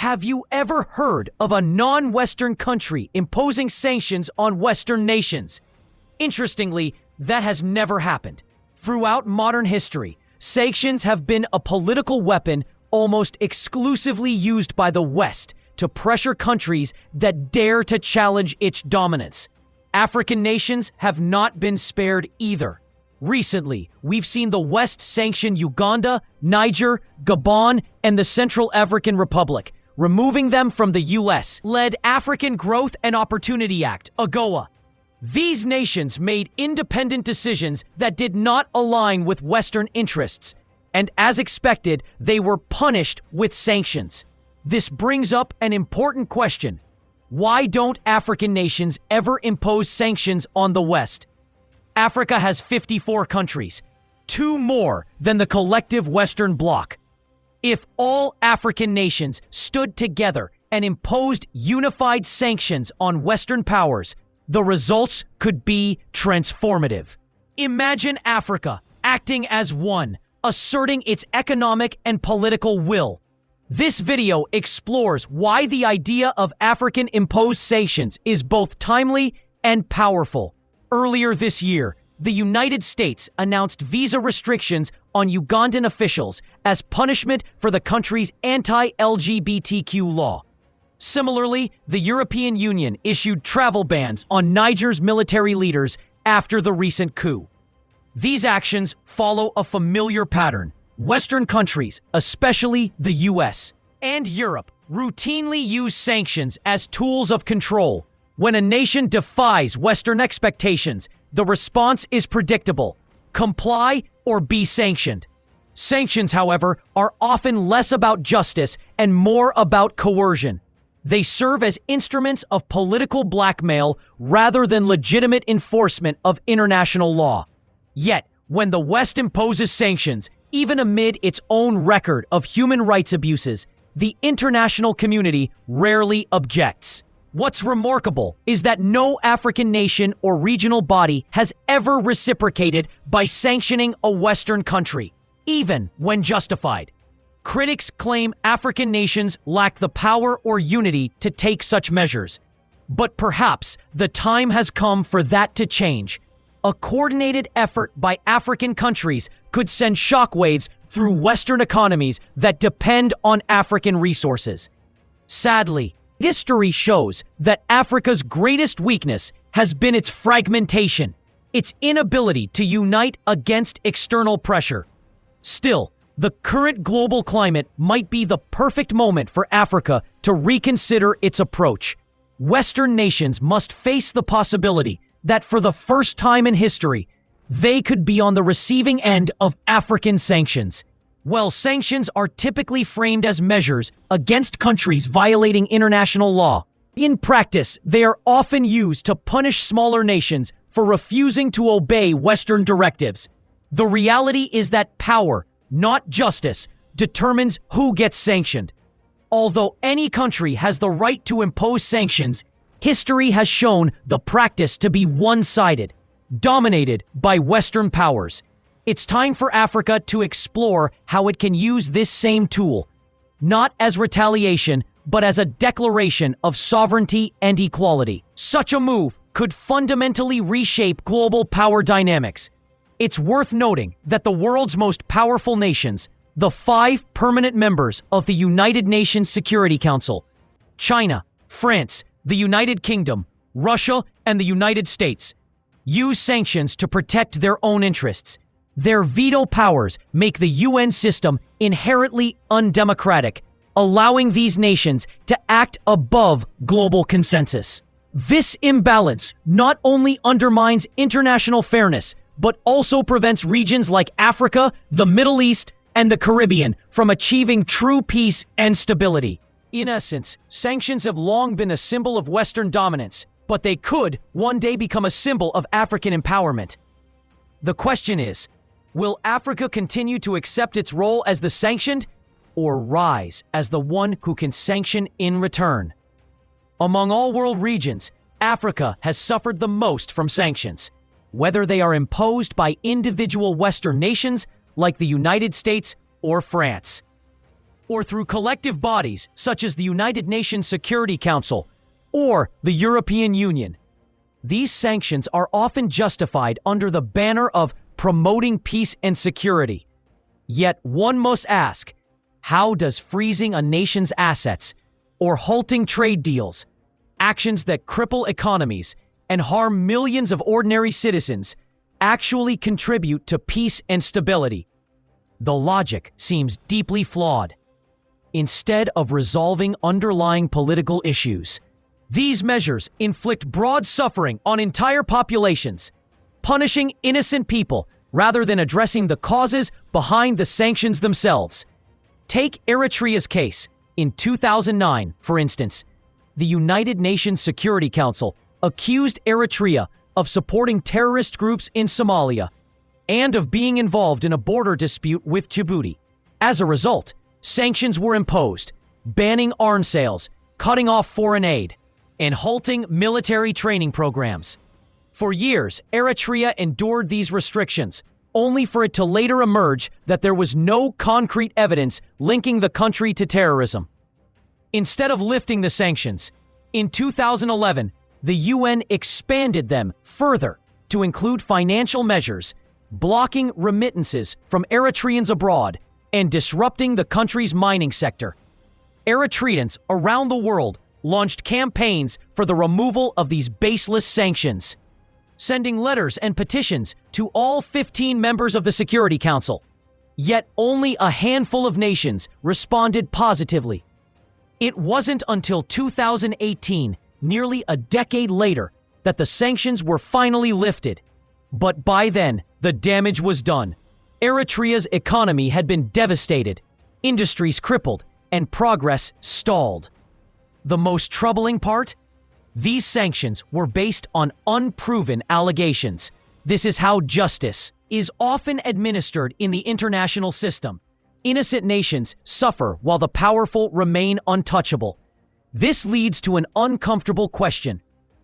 Have you ever heard of a non-Western country imposing sanctions on Western nations? Interestingly, that has never happened. Throughout modern history, sanctions have been a political weapon almost exclusively used by the West to pressure countries that dare to challenge its dominance. African nations have not been spared either. Recently, we've seen the West sanction Uganda, Niger, Gabon, and the Central African Republic, removing them from the US-led African Growth and Opportunity Act, AGOA. These nations made independent decisions that did not align with Western interests, and as expected, they were punished with sanctions. This brings up an important question. Why don't African nations ever impose sanctions on the West? Africa has 54 countries, 2 more than the collective Western bloc. If all African nations stood together and imposed unified sanctions on Western powers, the results could be transformative. Imagine Africa acting as one, asserting its economic and political will. This video explores why the idea of African-imposed sanctions is both timely and powerful. Earlier this year, the United States announced visa restrictions on Ugandan officials as punishment for the country's anti-LGBTQ law. Similarly, the European Union issued travel bans on Niger's military leaders after the recent coup. These actions follow a familiar pattern. Western countries, especially the US and Europe, routinely use sanctions as tools of control. When a nation defies Western expectations, the response is predictable: comply or be sanctioned. Sanctions, however, are often less about justice and more about coercion. They serve as instruments of political blackmail rather than legitimate enforcement of international law. Yet, when the West imposes sanctions, even amid its own record of human rights abuses, the international community rarely objects. What's remarkable is that no African nation or regional body has ever reciprocated by sanctioning a Western country, even when justified. Critics claim African nations lack the power or unity to take such measures. But perhaps the time has come for that to change. A coordinated effort by African countries could send shockwaves through Western economies that depend on African resources. Sadly, history shows that Africa's greatest weakness has been its fragmentation, its inability to unite against external pressure. Still, the current global climate might be the perfect moment for Africa to reconsider its approach. Western nations must face the possibility that for the first time in history, they could be on the receiving end of African sanctions. While sanctions are typically framed as measures against countries violating international law, in practice, they are often used to punish smaller nations for refusing to obey Western directives. The reality is that power, not justice, determines who gets sanctioned. Although any country has the right to impose sanctions, history has shown the practice to be one-sided, dominated by Western powers. It's time for Africa to explore how it can use this same tool, not as retaliation, but as a declaration of sovereignty and equality. Such a move could fundamentally reshape global power dynamics. It's worth noting that the world's most powerful nations, the 5 permanent members of the United Nations Security Council, China, France, the United Kingdom, Russia, and the United States, use sanctions to protect their own interests. Their veto powers make the UN system inherently undemocratic, allowing these nations to act above global consensus. This imbalance not only undermines international fairness, but also prevents regions like Africa, the Middle East, and the Caribbean from achieving true peace and stability. In essence, sanctions have long been a symbol of Western dominance, but they could one day become a symbol of African empowerment. The question is, will Africa continue to accept its role as the sanctioned, or rise as the one who can sanction in return? Among all world regions, Africa has suffered the most from sanctions, whether they are imposed by individual Western nations like the United States or France. or through collective bodies such as the United Nations Security Council or the European Union. These sanctions are often justified under the banner of promoting peace and security. Yet one must ask, how does freezing a nation's assets or halting trade deals, actions that cripple economies and harm millions of ordinary citizens, actually contribute to peace and stability? The logic seems deeply flawed. Instead of resolving underlying political issues, these measures inflict broad suffering on entire populations, punishing innocent people rather than addressing the causes behind the sanctions themselves. Take Eritrea's case. In 2009, for instance, the United Nations Security Council accused Eritrea of supporting terrorist groups in Somalia and of being involved in a border dispute with Djibouti. As a result, sanctions were imposed, banning arms sales, cutting off foreign aid, and halting military training programs. For years, Eritrea endured these restrictions, only for it to later emerge that there was no concrete evidence linking the country to terrorism. Instead of lifting the sanctions, in 2011, the UN expanded them further to include financial measures, blocking remittances from Eritreans abroad and disrupting the country's mining sector. Eritreans around the world launched campaigns for the removal of these baseless sanctions, sending letters and petitions to all 15 members of the Security Council. Yet only a handful of nations responded positively. It wasn't until 2018, nearly a decade later, that the sanctions were finally lifted. But by then, the damage was done. Eritrea's economy had been devastated, industries crippled, and progress stalled. The most troubling part? These sanctions were based on unproven allegations. This is how justice is often administered in the international system. Innocent nations suffer while the powerful remain untouchable. This leads to an uncomfortable question.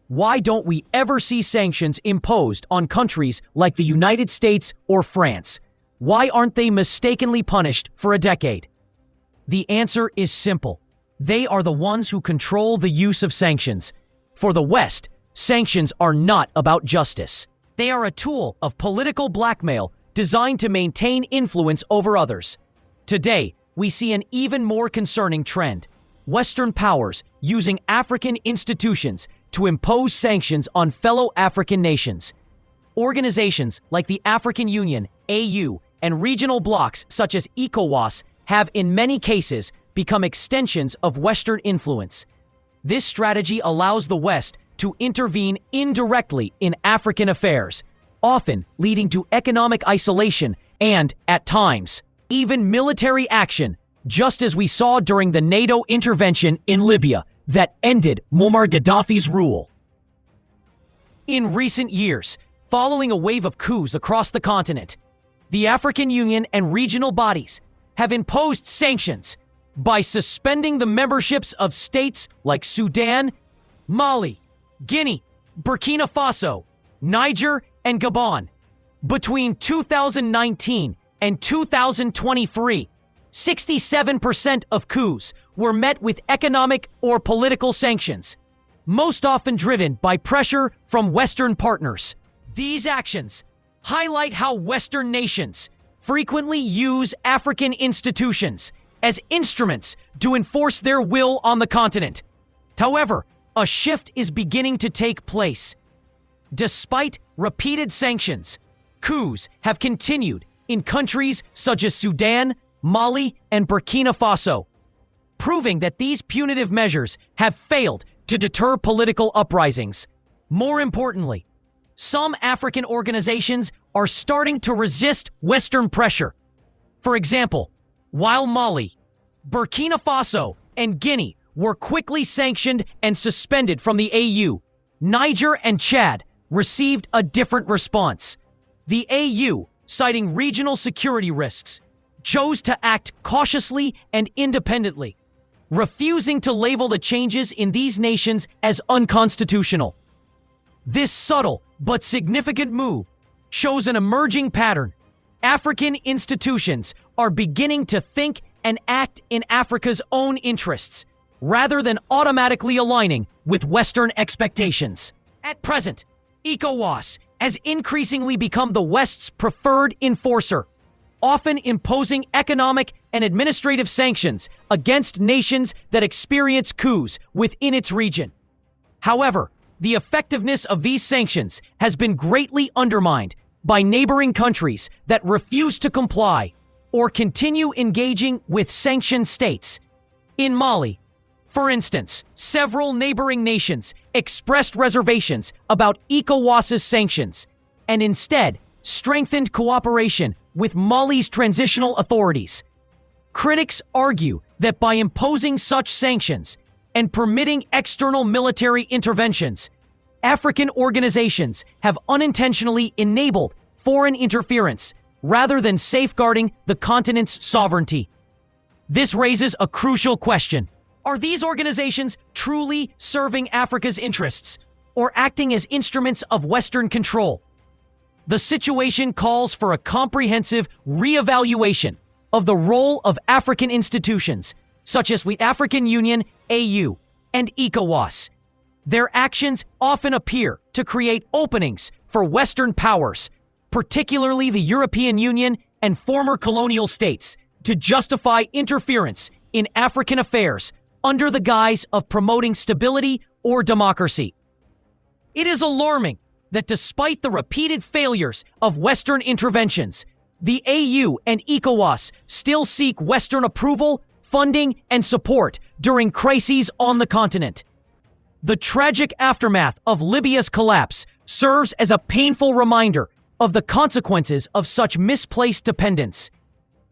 Why don't we ever see sanctions imposed on countries like the United States or France? Why aren't they mistakenly punished for a decade? The answer is simple. They are the ones who control the use of sanctions. For the West, sanctions are not about justice. They are a tool of political blackmail designed to maintain influence over others. Today, we see an even more concerning trend. Western powers using African institutions to impose sanctions on fellow African nations. Organizations like the African Union, AU, and regional blocs such as ECOWAS have in many cases become extensions of Western influence. This strategy allows the West to intervene indirectly in African affairs, often leading to economic isolation and, at times, even military action, just as we saw during the NATO intervention in Libya that ended Muammar Gaddafi's rule. In recent years, following a wave of coups across the continent, the African Union and regional bodies have imposed sanctions by suspending the memberships of states like Sudan, Mali, Guinea, Burkina Faso, Niger, and Gabon. Between 2019 and 2023, 67% of coups were met with economic or political sanctions, most often driven by pressure from Western partners. These actions highlight how Western nations frequently use African institutions as instruments to enforce their will on the continent. However, a shift is beginning to take place. Despite repeated sanctions, coups have continued in countries such as Sudan, Mali, and Burkina Faso, proving that these punitive measures have failed to deter political uprisings. More importantly, some African organizations are starting to resist Western pressure. For example, while Mali, Burkina Faso, and Guinea were quickly sanctioned and suspended from the AU, Niger and Chad received a different response. The AU, citing regional security risks, chose to act cautiously and independently, refusing to label the changes in these nations as unconstitutional. This subtle but significant move shows an emerging pattern. African institutions are beginning to think and act in Africa's own interests, rather than automatically aligning with Western expectations. At present, ECOWAS has increasingly become the West's preferred enforcer, often imposing economic and administrative sanctions against nations that experience coups within its region. However, the effectiveness of these sanctions has been greatly undermined by neighboring countries that refuse to comply or continue engaging with sanctioned states. In Mali, for instance, several neighboring nations expressed reservations about ECOWAS's sanctions and instead strengthened cooperation with Mali's transitional authorities. Critics argue that by imposing such sanctions and permitting external military interventions, African organizations have unintentionally enabled foreign interference rather than safeguarding the continent's sovereignty. This raises a crucial question. Are these organizations truly serving Africa's interests or acting as instruments of Western control? The situation calls for a comprehensive reevaluation of the role of African institutions, such as the African Union, AU, and ECOWAS. Their actions often appear to create openings for Western powers, particularly the European Union and former colonial states, to justify interference in African affairs under the guise of promoting stability or democracy. It is alarming that despite the repeated failures of Western interventions, the AU and ECOWAS still seek Western approval, funding, and support during crises on the continent. The tragic aftermath of Libya's collapse serves as a painful reminder of the consequences of such misplaced dependence.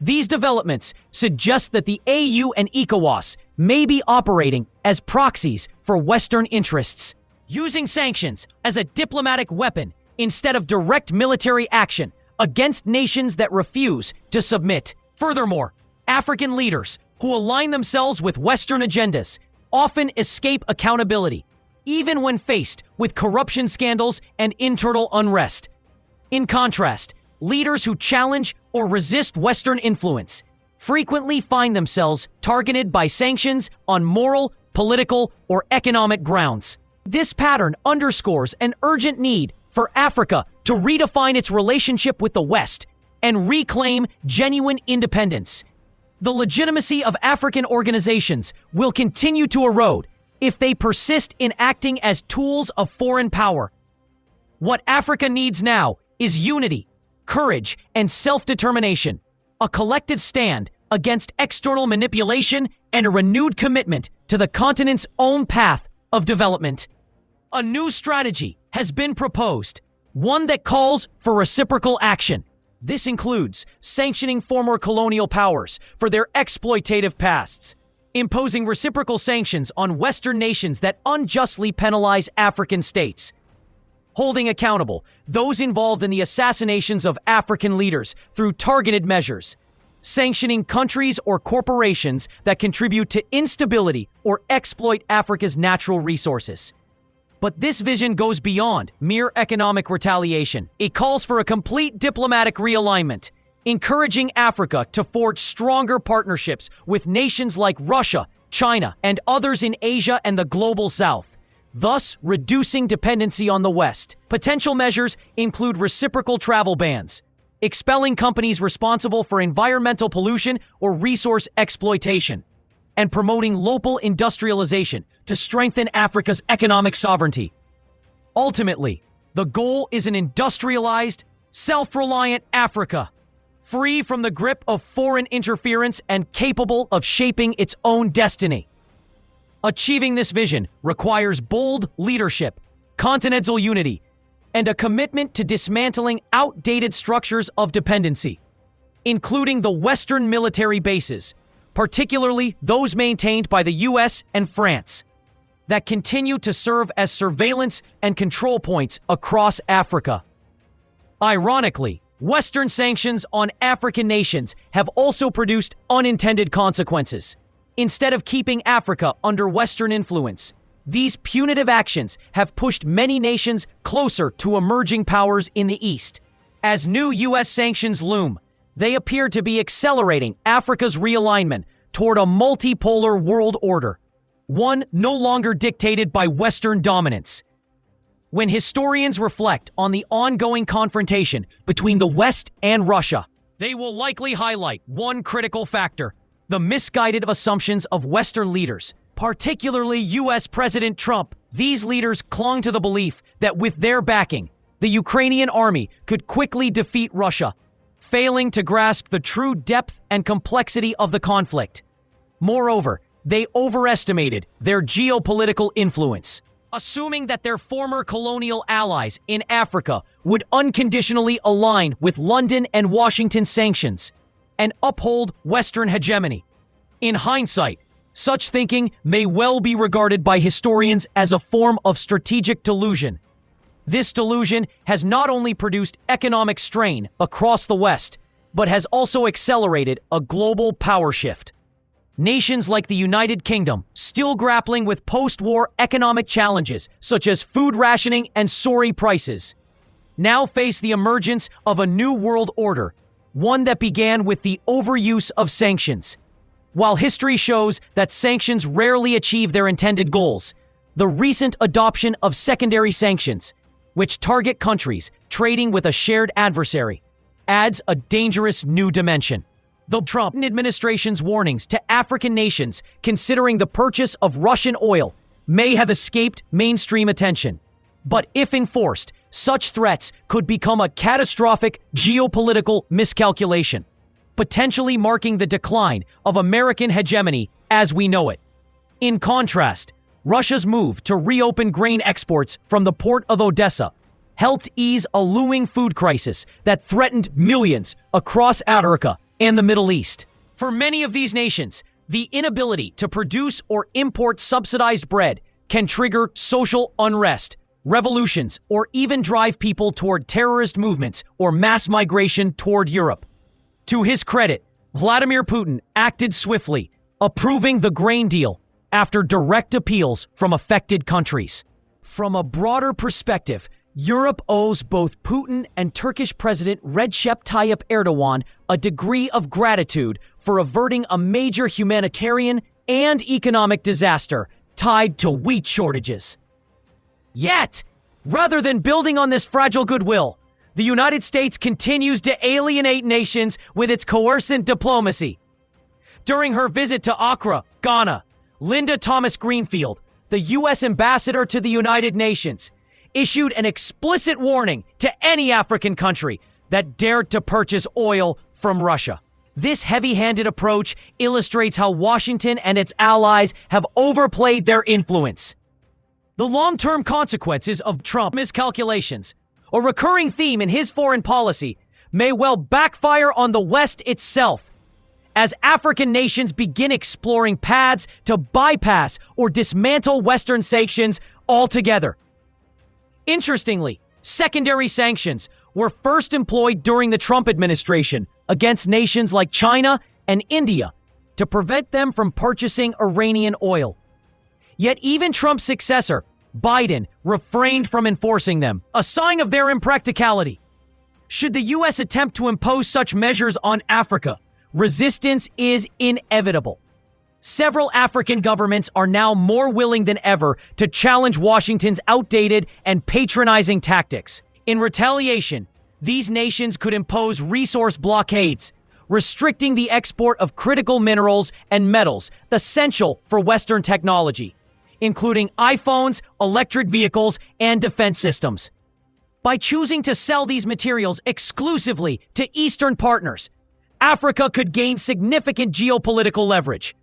These developments suggest that the AU and ECOWAS may be operating as proxies for Western interests, using sanctions as a diplomatic weapon instead of direct military action against nations that refuse to submit. Furthermore, African leaders who align themselves with Western agendas often escape accountability, even when faced with corruption scandals and internal unrest. In contrast, leaders who challenge or resist Western influence frequently find themselves targeted by sanctions on moral, political, or economic grounds. This pattern underscores an urgent need for Africa to redefine its relationship with the West and reclaim genuine independence. The legitimacy of African organizations will continue to erode if they persist in acting as tools of foreign power. What Africa needs now is unity, courage, and self-determination, a collective stand against external manipulation, and a renewed commitment to the continent's own path of development. A new strategy has been proposed, one that calls for reciprocal action. This includes sanctioning former colonial powers for their exploitative pasts, imposing reciprocal sanctions on Western nations that unjustly penalize African states, holding accountable those involved in the assassinations of African leaders through targeted measures, sanctioning countries or corporations that contribute to instability or exploit Africa's natural resources. But this vision goes beyond mere economic retaliation. It calls for a complete diplomatic realignment, encouraging Africa to forge stronger partnerships with nations like Russia, China, and others in Asia and the global South, thus reducing dependency on the West. Potential measures include reciprocal travel bans, expelling companies responsible for environmental pollution or resource exploitation, and promoting local industrialization to strengthen Africa's economic sovereignty. Ultimately, the goal is an industrialized, self-reliant Africa, free from the grip of foreign interference and capable of shaping its own destiny. Achieving this vision requires bold leadership, continental unity, and a commitment to dismantling outdated structures of dependency, including the Western military bases, particularly those maintained by the US and France, that continue to serve as surveillance and control points across Africa. Ironically, Western sanctions on African nations have also produced unintended consequences. Instead of keeping Africa under Western influence, these punitive actions have pushed many nations closer to emerging powers in the East. As new US sanctions loom, They appear to be accelerating Africa's realignment toward a multipolar world order, one no longer dictated by Western dominance. When historians reflect on the ongoing confrontation between the West and Russia, they will likely highlight one critical factor: the misguided assumptions of Western leaders, particularly U.S. President Trump. These leaders clung to the belief that with their backing, the Ukrainian army could quickly defeat Russia, failing to grasp the true depth and complexity of the conflict. Moreover, they overestimated their geopolitical influence, assuming that their former colonial allies in Africa would unconditionally align with London and Washington sanctions and uphold Western hegemony. In hindsight, such thinking may well be regarded by historians as a form of strategic delusion. This delusion has not only produced economic strain across the West, but has also accelerated a global power shift. Nations like the United Kingdom, still grappling with post-war economic challenges such as food rationing and soaring prices, now face the emergence of a new world order, one that began with the overuse of sanctions. While history shows that sanctions rarely achieve their intended goals, the recent adoption of secondary sanctions, which target countries trading with a shared adversary, adds a dangerous new dimension. The Trump administration's warnings to African nations considering the purchase of Russian oil may have escaped mainstream attention. But if enforced, such threats could become a catastrophic geopolitical miscalculation, potentially marking the decline of American hegemony as we know it. In contrast, Russia's move to reopen grain exports from the port of Odessa helped ease a looming food crisis that threatened millions across Africa and the Middle East. For many of these nations, the inability to produce or import subsidized bread can trigger social unrest, revolutions, or even drive people toward terrorist movements or mass migration toward Europe. To his credit, Vladimir Putin acted swiftly, approving the grain deal after direct appeals from affected countries. From a broader perspective, Europe owes both Putin and Turkish President Recep Tayyip Erdogan a degree of gratitude for averting a major humanitarian and economic disaster tied to wheat shortages. Yet, rather than building on this fragile goodwill, the United States continues to alienate nations with its coercive diplomacy. During her visit to Accra, Ghana, Linda Thomas-Greenfield, the U.S. ambassador to the United Nations, issued an explicit warning to any African country that dared to purchase oil from Russia. This heavy-handed approach illustrates how Washington and its allies have overplayed their influence. The long-term consequences of Trump's miscalculations, a recurring theme in his foreign policy, may well backfire on the West itself, as African nations begin exploring paths to bypass or dismantle Western sanctions altogether. Interestingly, secondary sanctions were first employed during the Trump administration against nations like China and India to prevent them from purchasing Iranian oil. Yet even Trump's successor, Biden, refrained from enforcing them, a sign of their impracticality. Should the U.S. attempt to impose such measures on Africa, resistance is inevitable. Several African governments are now more willing than ever to challenge Washington's outdated and patronizing tactics. In retaliation, these nations could impose resource blockades, restricting the export of critical minerals and metals essential for Western technology, including iPhones, electric vehicles, and defense systems. By choosing to sell these materials exclusively to Eastern partners, Africa could gain significant geopolitical leverage.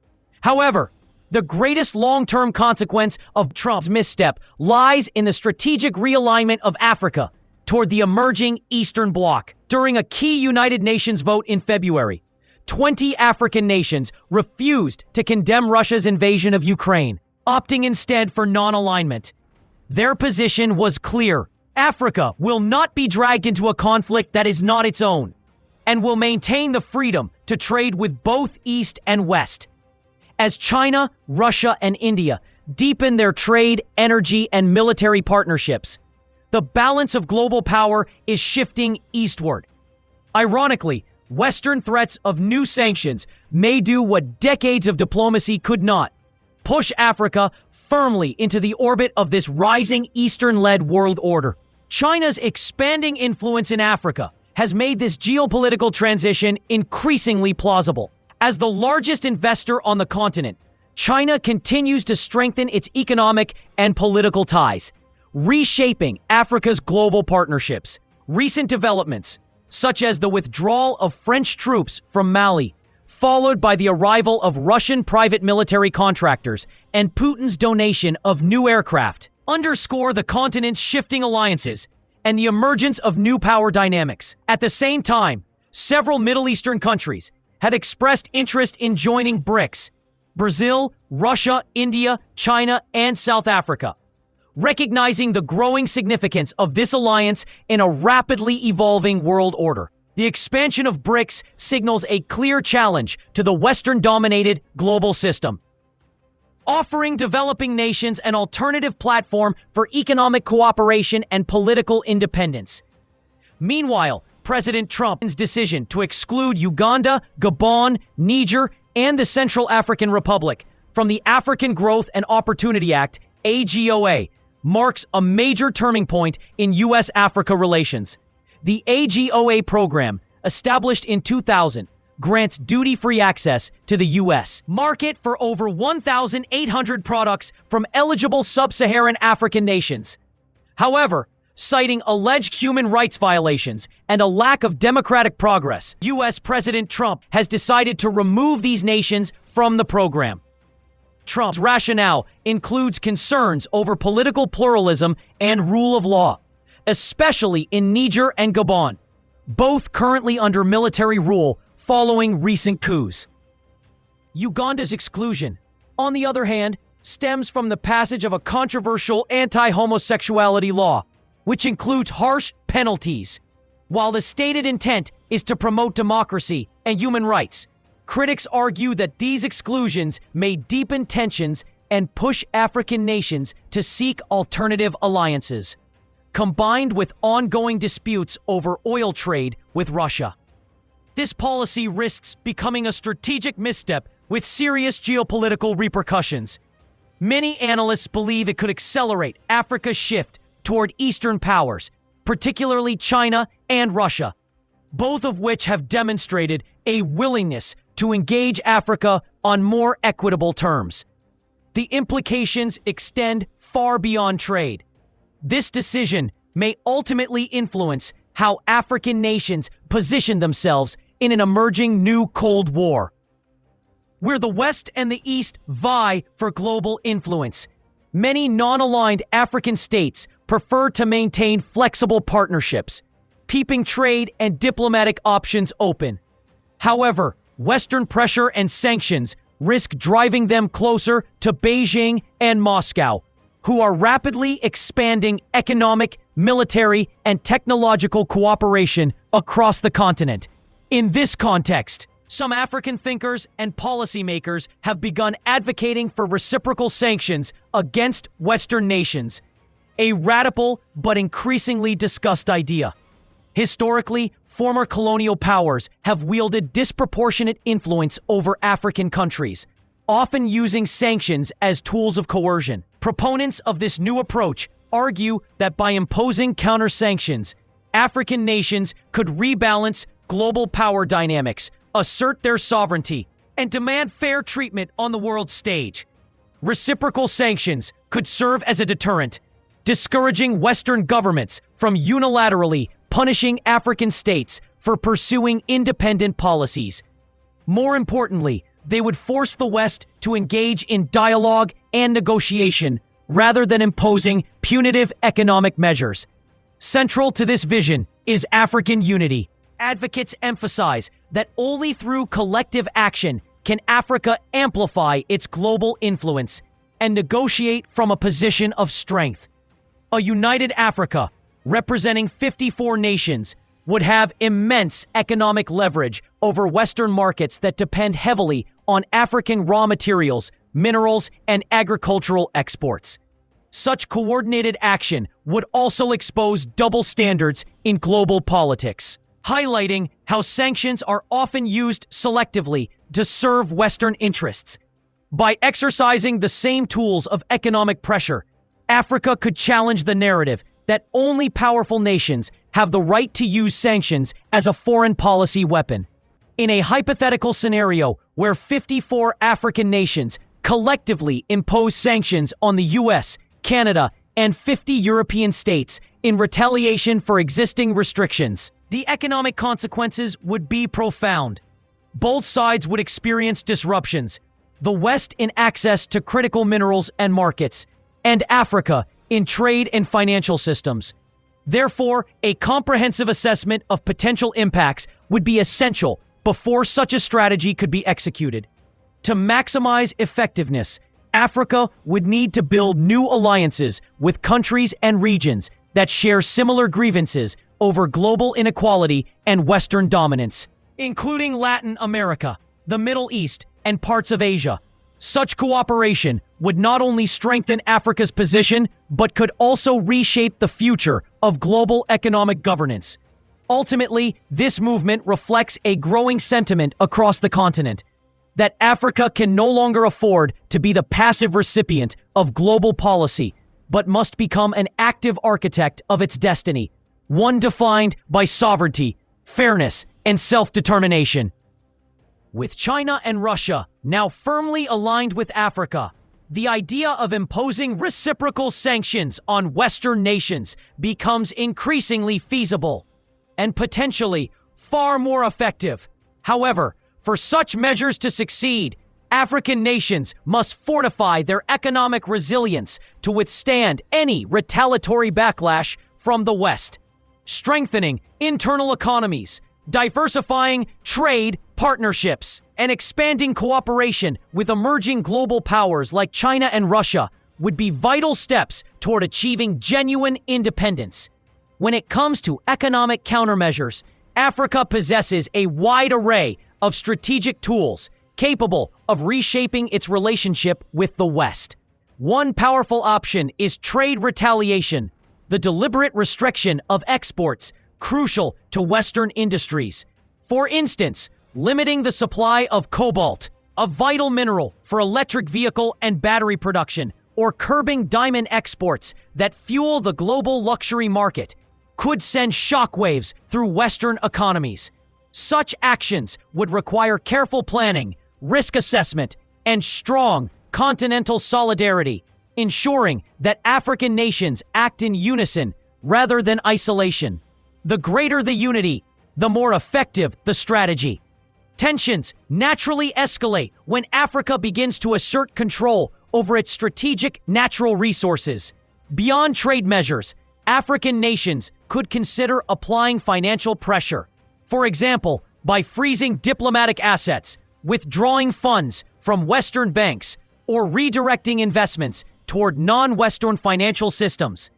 However, the greatest long-term consequence of Trump's misstep lies in the strategic realignment of Africa toward the emerging Eastern Bloc. During a key United Nations vote in February, 20 African nations refused to condemn Russia's invasion of Ukraine, opting instead for non-alignment. Their position was clear: Africa will not be dragged into a conflict that is not its own, and will maintain the freedom to trade with both East and West. As China, Russia, and India deepen their trade, energy, and military partnerships, the balance of global power is shifting eastward. Ironically, Western threats of new sanctions may do what decades of diplomacy could not: push Africa firmly into the orbit of this rising Eastern-led world order. China's expanding influence in Africa has made this geopolitical transition increasingly plausible. As the largest investor on the continent, China continues to strengthen its economic and political ties, reshaping Africa's global partnerships. Recent developments, such as the withdrawal of French troops from Mali, followed by the arrival of Russian private military contractors and Putin's donation of new aircraft, underscore the continent's shifting alliances and the emergence of new power dynamics. At the same time, several Middle Eastern countries had expressed interest in joining BRICS: Brazil, Russia, India, China, and South Africa. Recognizing the growing significance of this alliance in a rapidly evolving world order, the expansion of BRICS signals a clear challenge to the Western-dominated global system, offering developing nations an alternative platform for economic cooperation and political independence. Meanwhile, President Trump's decision to exclude Uganda, Gabon, Niger, and the Central African Republic from the African Growth and Opportunity Act, AGOA, marks a major turning point in U.S.-Africa relations. The AGOA program, established in 2000, grants duty-free access to the U.S. market for over 1,800 products from eligible sub-Saharan African nations. However, citing alleged human rights violations and a lack of democratic progress, U.S. President Trump has decided to remove these nations from the program. Trump's rationale includes concerns over political pluralism and rule of law, especially in Niger and Gabon, both currently under military rule following recent coups. Uganda's exclusion, on the other hand, stems from the passage of a controversial anti-homosexuality law, which includes harsh penalties. While the stated intent is to promote democracy and human rights, critics argue that these exclusions may deepen tensions and push African nations to seek alternative alliances, combined with ongoing disputes over oil trade with Russia. This policy risks becoming a strategic misstep with serious geopolitical repercussions. Many analysts believe it could accelerate Africa's shift toward Eastern powers, particularly China and Russia, both of which have demonstrated a willingness to engage Africa on more equitable terms. The implications extend far beyond trade. This decision may ultimately influence how African nations position themselves in an emerging new Cold War, where the West and the East vie for global influence. Many non-aligned African states prefer to maintain flexible partnerships, keeping trade and diplomatic options open. However, Western pressure and sanctions risk driving them closer to Beijing and Moscow, who are rapidly expanding economic, military, and technological cooperation across the continent. In this context, some African thinkers and policymakers have begun advocating for reciprocal sanctions against Western nations, a radical but increasingly discussed idea. Historically, former colonial powers have wielded disproportionate influence over African countries, often using sanctions as tools of coercion. Proponents of this new approach argue that by imposing counter-sanctions, African nations could rebalance global power dynamics, assert their sovereignty, and demand fair treatment on the world stage. Reciprocal sanctions could serve as a deterrent, discouraging Western governments from unilaterally punishing African states for pursuing independent policies. More importantly, they would force the West to engage in dialogue and negotiation rather than imposing punitive economic measures. Central to this vision is African unity. Advocates emphasize that only through collective action can Africa amplify its global influence and negotiate from a position of strength. A united Africa, representing 54 nations, would have immense economic leverage over Western markets that depend heavily on African raw materials, minerals, and agricultural exports. Such coordinated action would also expose double standards in global politics. highlighting how sanctions are often used selectively to serve Western interests. By exercising the same tools of economic pressure, Africa could challenge the narrative that only powerful nations have the right to use sanctions as a foreign policy weapon. In a hypothetical scenario where 54 African nations collectively impose sanctions on the US, Canada, and 50 European states in retaliation for existing restrictions, the economic consequences would be profound. Both sides would experience disruptions, the West in access to critical minerals and markets, and Africa in trade and financial systems. Therefore, a comprehensive assessment of potential impacts would be essential before such a strategy could be executed. To maximize effectiveness, Africa would need to build new alliances with countries and regions that share similar grievances over global inequality and Western dominance, including Latin America, the Middle East, and parts of Asia. Such cooperation would not only strengthen Africa's position, but could also reshape the future of global economic governance. Ultimately, this movement reflects a growing sentiment across the continent that Africa can no longer afford to be the passive recipient of global policy, but must become an active architect of its destiny, one defined by sovereignty, fairness, and self-determination. With China and Russia now firmly aligned with Africa, the idea of imposing reciprocal sanctions on Western nations becomes increasingly feasible and potentially far more effective. However, for such measures to succeed, African nations must fortify their economic resilience to withstand any retaliatory backlash from the West, strengthening internal economies, diversifying trade partnerships, and expanding cooperation with emerging global powers like China and Russia would be vital steps toward achieving genuine independence. When it comes to economic countermeasures, Africa possesses a wide array of strategic tools capable of reshaping its relationship with the West. One powerful option is trade retaliation, the deliberate restriction of exports crucial to Western industries. For instance, limiting the supply of cobalt, a vital mineral for electric vehicle and battery production, or curbing diamond exports that fuel the global luxury market, could send shockwaves through Western economies. Such actions would require careful planning, risk assessment, and strong continental solidarity, ensuring that African nations act in unison rather than isolation. The greater the unity, the more effective the strategy. Tensions naturally escalate when Africa begins to assert control over its strategic natural resources. Beyond trade measures, African nations could consider applying financial pressure. For example, by freezing diplomatic assets, withdrawing funds from Western banks, or redirecting investments toward non-Western financial systems.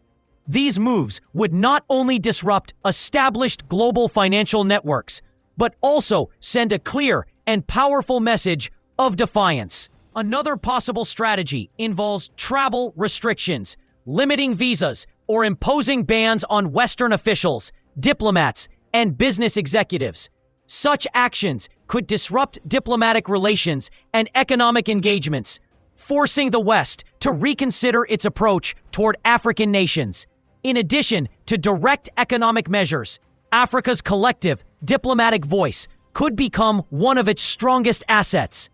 These moves would not only disrupt established global financial networks, but also send a clear and powerful message of defiance. Another possible strategy involves travel restrictions, limiting visas, or imposing bans on Western officials, diplomats, and business executives. Such actions could disrupt diplomatic relations and economic engagements, forcing the West to reconsider its approach toward African nations. In addition to direct economic measures, Africa's collective diplomatic voice could become one of its strongest assets.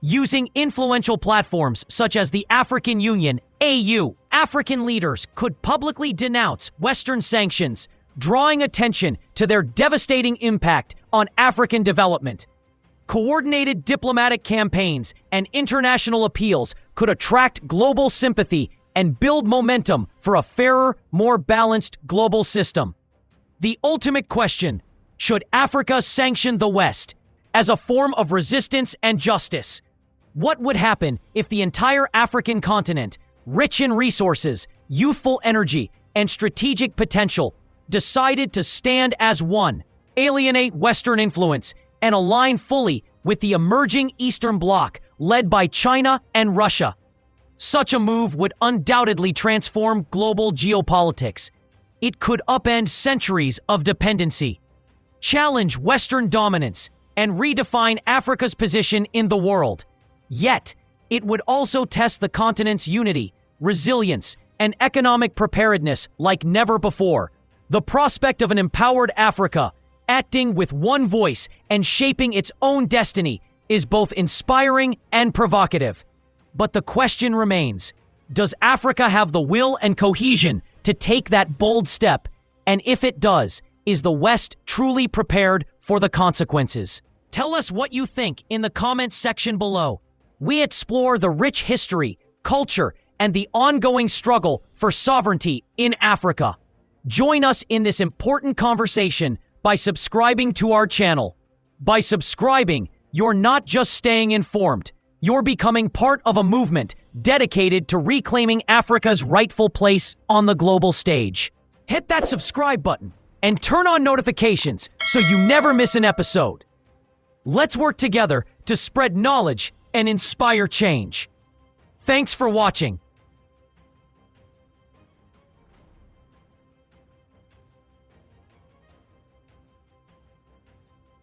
Using influential platforms such as the African Union, AU, African leaders could publicly denounce Western sanctions, drawing attention to their devastating impact on African development. Coordinated diplomatic campaigns and international appeals could attract global sympathy and build momentum for a fairer, more balanced global system. The ultimate question: should Africa sanction the West as a form of resistance and justice? What would happen if the entire African continent, rich in resources, youthful energy, and strategic potential, decided to stand as one, alienate Western influence, and align fully with the emerging Eastern Bloc led by China and Russia? Such a move would undoubtedly transform global geopolitics. It could upend centuries of dependency, challenge Western dominance, and redefine Africa's position in the world. Yet, it would also test the continent's unity, resilience, and economic preparedness like never before. The prospect of an empowered Africa, acting with one voice and shaping its own destiny, is both inspiring and provocative. But the question remains, does Africa have the will and cohesion to take that bold step? And if it does, is the West truly prepared for the consequences? Tell us what you think in the comments section below. We explore the rich history, culture, and the ongoing struggle for sovereignty in Africa. Join us in this important conversation by subscribing to our channel. By subscribing, you're not just staying informed, you're becoming part of a movement dedicated to reclaiming Africa's rightful place on the global stage. Hit that subscribe button and turn on notifications so you never miss an episode. Let's work together to spread knowledge and inspire change. Thanks for watching.